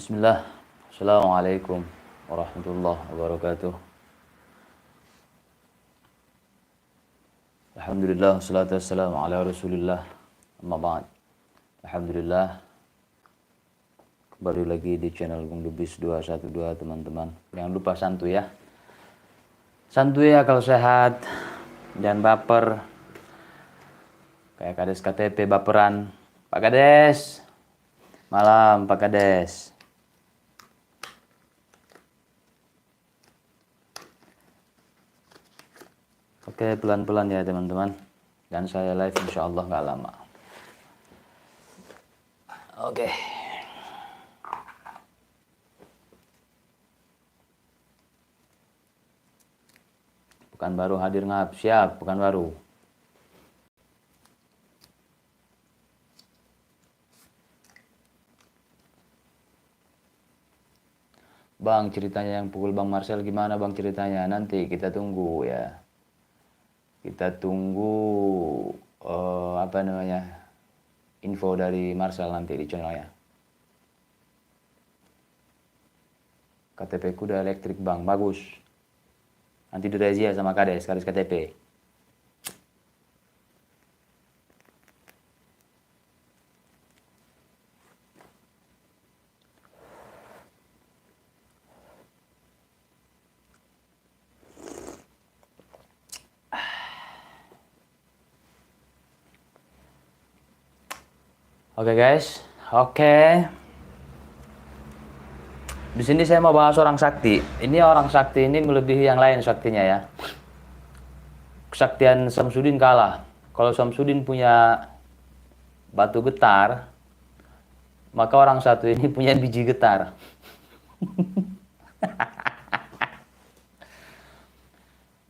Bismillah. Assalamualaikum warahmatullahi wabarakatuh. Alhamdulillah, wassalatu wassalamu ala rasulillah. Amma ba'd. Alhamdulillah, kembali lagi di channel Bung Lubis 212 teman-teman. Jangan lupa santuy ya. Santuy ya kalau sehat. Jangan baper. Kayak Kades KTP baperan. Pak Kades. Malam Pak Kades. Oke, pelan-pelan ya teman-teman. Dan saya live insya Allah nggak lama. Oke. Bukan baru hadir ngap, siap, bukan baru. Bang, ceritanya yang pukul Bang Marcel gimana Bang ceritanya? Nanti kita tunggu ya. Kita tunggu info dari Marcel nanti di channelnya. KTP kuda elektrik Bang, bagus. Nanti direzia sama Kades KTP. Oke guys, oke. Di sini saya mau bahas orang sakti. Ini orang sakti ini melebihi yang lain saktinya ya. Kesaktian Samsudin kalah. Kalau Samsudin punya batu getar, maka orang satu ini punya biji getar.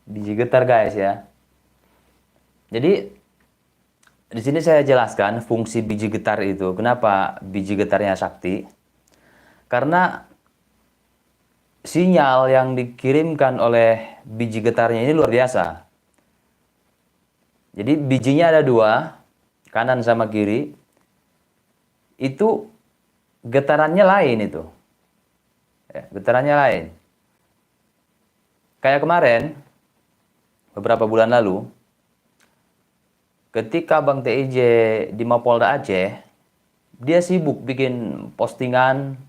Biji getar guys ya. Jadi di sini saya jelaskan fungsi biji getar itu. Kenapa biji getarnya sakti? Karena sinyal yang dikirimkan oleh biji getarnya ini luar biasa. Jadi bijinya ada dua, kanan sama kiri. Itu getarannya lain itu. Ya, getarannya lain. Kayak kemarin, beberapa bulan lalu, ketika Bang TIJ di Mapolda Aceh, dia sibuk bikin postingan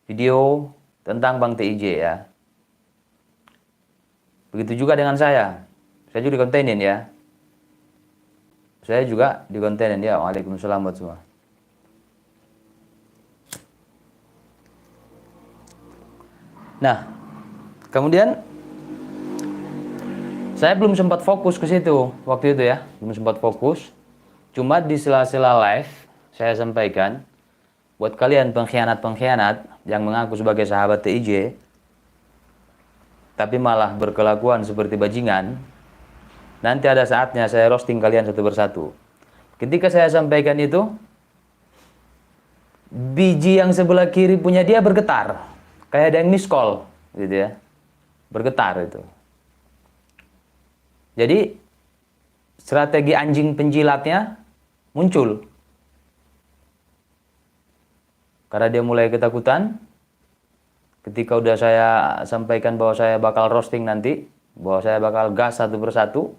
video tentang Bang TIJ ya. Begitu juga dengan saya. Saya juga dikontenin ya. Saya juga dikontenin ya. Waalaikumsalam buat semua. Nah, kemudian saya belum sempat fokus ke situ waktu itu ya, belum sempat fokus. Cuma di sela-sela live saya sampaikan buat kalian pengkhianat-pengkhianat yang mengaku sebagai sahabat TIJ tapi malah berkelakuan seperti bajingan. Nanti ada saatnya saya roasting kalian satu persatu. Ketika saya sampaikan itu, biji yang sebelah kiri punya dia bergetar, kayak ada yang miss call gitu ya, bergetar itu. Jadi strategi anjing penjilatnya muncul. Karena dia mulai ketakutan. Ketika udah saya sampaikan bahwa saya bakal roasting nanti, bahwa saya bakal gas satu persatu,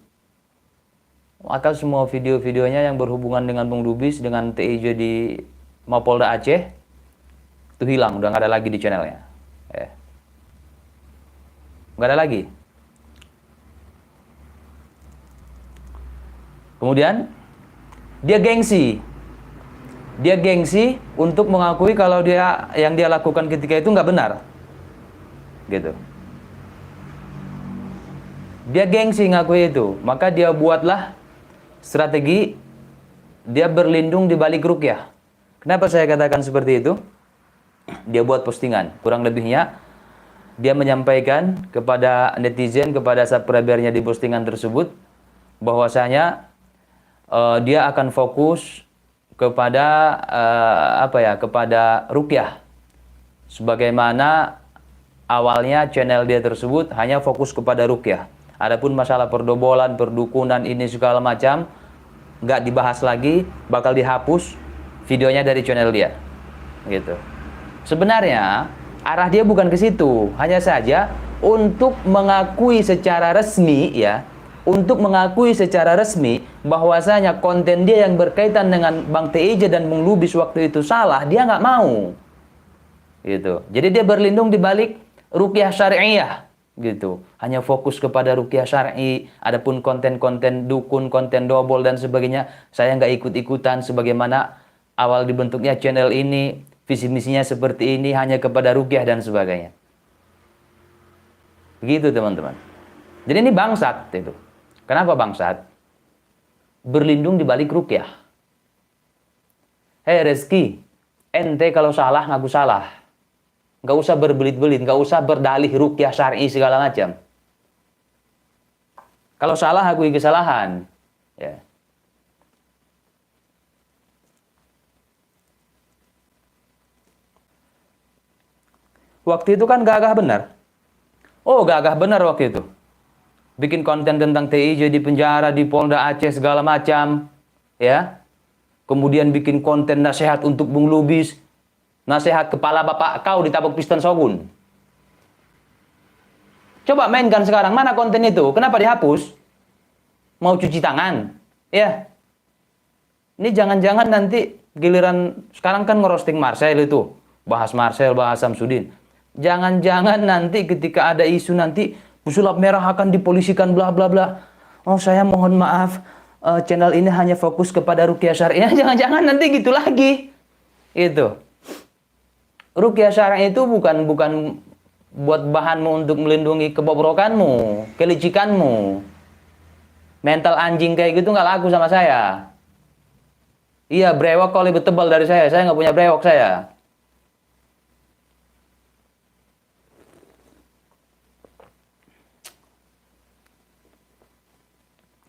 maka semua video-videonya yang berhubungan dengan Bung Lubis, dengan TIJ di Mapolda Aceh, itu hilang, udah nggak ada lagi di channelnya. Nggak ada lagi. Kemudian dia gengsi. Dia gengsi untuk mengakui kalau yang dia lakukan ketika itu nggak benar. Gitu. Dia gengsi ngakui itu. Maka dia buatlah strategi dia berlindung di balik ruqyah. Kenapa saya katakan seperti itu? Dia buat postingan. Kurang lebihnya dia menyampaikan kepada netizen, kepada subscribernya di postingan tersebut bahwasanya dia akan fokus kepada kepada ruqyah. Sebagaimana awalnya channel dia tersebut hanya fokus kepada ruqyah. Adapun masalah perdobolan, perdukunan ini segala macam nggak dibahas lagi, bakal dihapus videonya dari channel dia. Gitu. Sebenarnya arah dia bukan ke situ, hanya saja untuk mengakui secara resmi ya, untuk mengakui secara resmi bahwasanya konten dia yang berkaitan dengan Bang TIJ dan Bung Lubis waktu itu salah, dia nggak mau. Gitu. Jadi dia berlindung di balik ruqyah syariah gitu. Hanya fokus kepada ruqyah syar'i, adapun konten-konten dukun, konten dobol dan sebagainya, saya nggak ikut-ikutan sebagaimana awal dibentuknya channel ini, visi misinya seperti ini, hanya kepada ruqyah dan sebagainya. Begitu teman-teman. Jadi ini bangsat itu. Kenapa bangsat? Berlindung di balik ruqyah. Hei Rezki, ente kalau salah ngaku salah. Nggak usah berbelit-belit, nggak usah berdalih ruqyah syar'i segala macam. Kalau salah akui kesalahan. Ya. Waktu itu kan gagah benar. Oh, gagah benar waktu itu. Bikin konten tentang TIJ di penjara, di Polda Aceh segala macam. Ya. Kemudian bikin konten nasihat untuk Bung Lubis. Nasihat kepala bapak kau ditabok piston Shogun. Coba mainkan sekarang, mana konten itu? Kenapa dihapus? Mau cuci tangan? Ya. Ini jangan-jangan nanti giliran sekarang kan ngerosting Marcel itu. Bahas Marcel, bahas Samsudin. Jangan-jangan nanti ketika ada isu nanti pesulap merah akan dipolisikan bla bla bla. Oh, saya mohon maaf, channel ini hanya fokus kepada ruqyah syariah. Jangan-jangan nanti gitu lagi. Itu. Ruqyah syar'i itu bukan buat bahanmu untuk melindungi kebobrokanmu, kelicikanmu. Mental anjing kayak gitu nggak laku sama saya. Iya, brewok kau lebih tebal dari saya nggak punya brewok saya.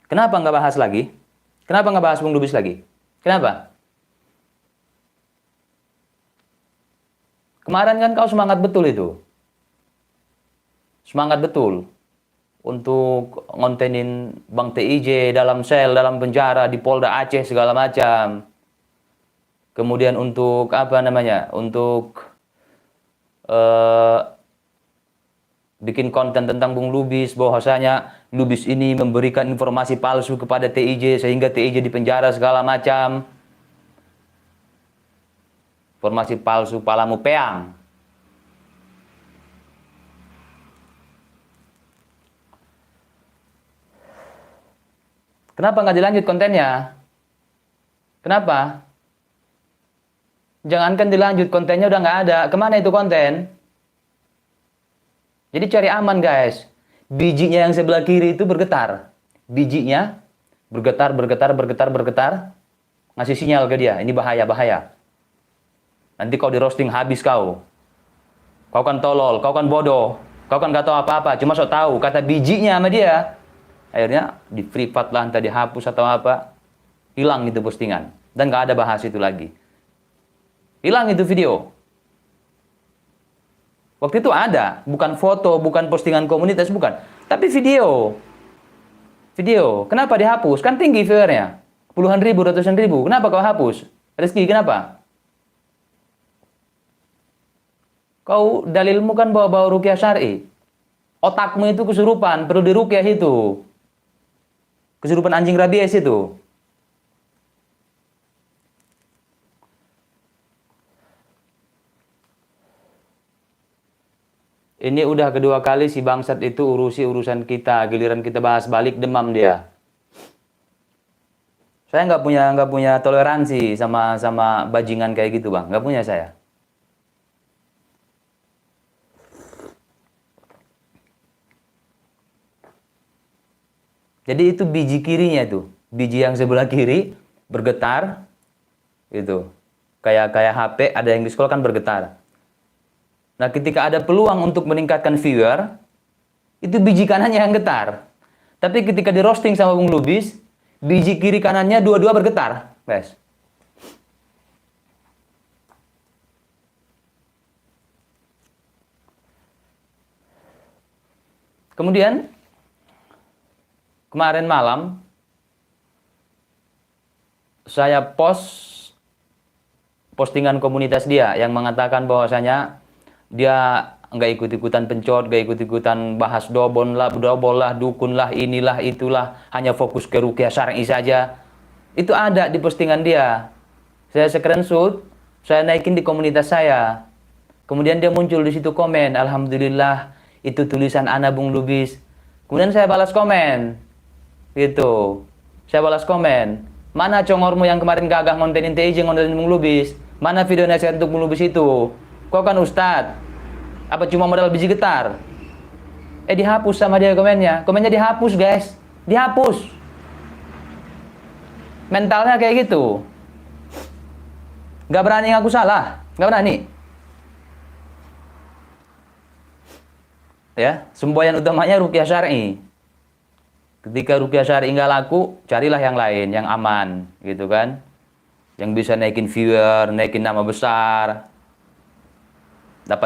Kenapa nggak bahas lagi? Kenapa nggak bahas Bung Lubis lagi? Kenapa? Kemarin kan kau semangat betul itu. Semangat betul. Untuk ngontenin Bang TIJ dalam sel, dalam penjara, di Polda Aceh segala macam. Kemudian untuk apa namanya? Untuk bikin konten tentang Bung Lubis, bahwasanya Lubis ini memberikan informasi palsu kepada TIJ sehingga TIJ dipenjara segala macam. Informasi palsu palamu peang. Kenapa nggak dilanjut kontennya? Kenapa? Jangankan dilanjut, kontennya udah nggak ada. Kemana itu konten? Jadi cari aman guys. Bijinya yang sebelah kiri itu bergetar. Bijinya bergetar, bergetar, bergetar, bergetar. Ngasih sinyal ke dia, ini bahaya, bahaya. Nanti kau di roasting habis kau. Kau kan tolol, kau kan bodoh. Kau kan gak tahu apa-apa, cuma sok tahu. Kata bijinya sama dia. Akhirnya di privat lah, entah dihapus atau apa. Hilang itu postingan. Dan gak ada bahas itu lagi. Hilang itu video. Waktu itu ada. Bukan foto, bukan postingan komunitas, bukan. Tapi video. Video. Kenapa dihapus? Kan tinggi viewernya. Puluhan ribu, ratusan ribu. Kenapa kau hapus? Rezki, kenapa? Kau dalilmu kan bawa-bawa ruqyah syar'i. Otakmu itu kesurupan, perlu diruqyah itu. Kesurupan anjing rabies itu. Ini udah kedua kali si bangsat itu urusi urusan kita, giliran kita bahas balik demam dia. Saya nggak punya toleransi sama bajingan kayak gitu bang, nggak punya saya. Jadi itu biji kirinya itu, biji yang sebelah kiri bergetar, itu kayak HP ada yang di scroll kan bergetar. Nah ketika ada peluang untuk meningkatkan viewer, itu biji kanannya yang getar. Tapi ketika di roasting sama Bung Lubis, biji kiri kanannya dua-dua bergetar, guys. Kemudian kemarin malam saya post postingan komunitas dia yang mengatakan bahwasanya dia nggak ikut-ikutan pencot, nggak ikut-ikutan bahas dobon lah, dukun lah, inilah, itulah, hanya fokus ke ruqyah syar'i saja. Itu ada di postingan dia. Saya screenshot, saya naikin di komunitas saya. Kemudian dia muncul di situ komen, alhamdulillah, itu tulisan Ana Bung Lubis. Kemudian saya balas komen, gitu. Saya balas komen, mana congormu yang kemarin gagah ngontenin TIJ, ngontenin Bung Lubis? Mana video nasihat untuk Bung Lubis itu? Kau kan ustad, apa cuma modal biji getar? Dihapus sama dia komennya. Komennya dihapus guys, dihapus. Mentalnya kayak gitu. Gak berani ngaku salah, gak berani. Ya, semboyan utamanya ruqyah syar'i. Ketika ruqyah syar'i nggak laku, carilah yang lain, yang aman, gitu kan? Yang bisa naikin viewer, naikin nama besar, dapat